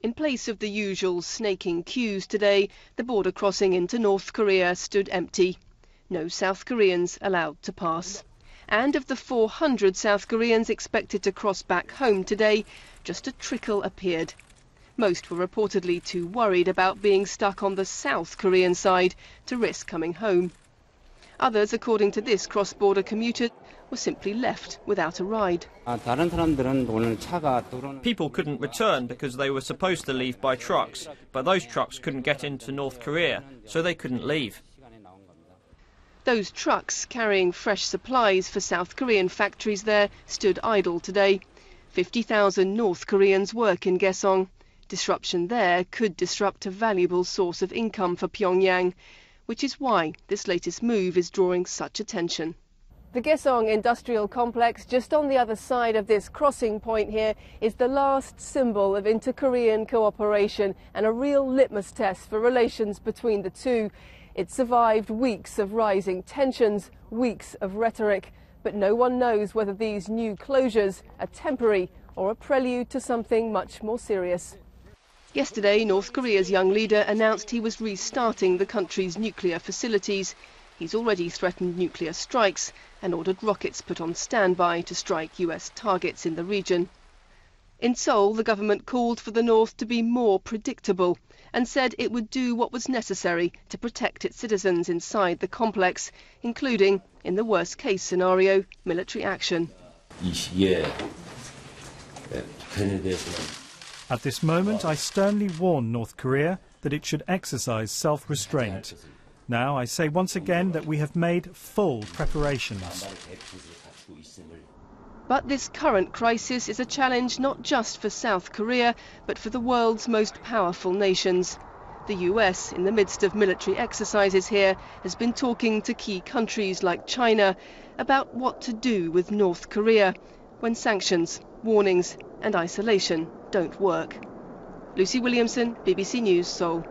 In place of the usual snaking queues today, the border crossing into North Korea stood empty. No South Koreans allowed to pass. And of the 400 South Koreans expected to cross back home today, just a trickle appeared. Most were reportedly too worried about being stuck on the South Korean side to risk coming home. Others, according to this cross-border commuter, were simply left without a ride. People couldn't return because they were supposed to leave by trucks, but those trucks couldn't get into North Korea, so they couldn't leave. Those trucks carrying fresh supplies for South Korean factories there stood idle today. 50,000 North Koreans work in Kaesong. Disruption there could disrupt a valuable source of income for Pyongyang, which is why this latest move is drawing such attention. The Kaesong industrial complex, just on the other side of this crossing point here, is the last symbol of inter-Korean cooperation and a real litmus test for relations between the two. It survived weeks of rising tensions, weeks of rhetoric, but no one knows whether these new closures are temporary or a prelude to something much more serious. Yesterday, North Korea's young leader announced he was restarting the country's nuclear facilities. He's already threatened nuclear strikes and ordered rockets put on standby to strike US targets in the region. In Seoul, the government called for the North to be more predictable and said it would do what was necessary to protect its citizens inside the complex, including, in the worst-case scenario, military action. At this moment, I sternly warn North Korea that it should exercise self-restraint. Now, I say once again that we have made full preparations. But this current crisis is a challenge not just for South Korea, but for the world's most powerful nations. The US, in the midst of military exercises here, has been talking to key countries like China about what to do with North Korea when sanctions, warnings and isolation don't work. Lucy Williamson, BBC News, Seoul.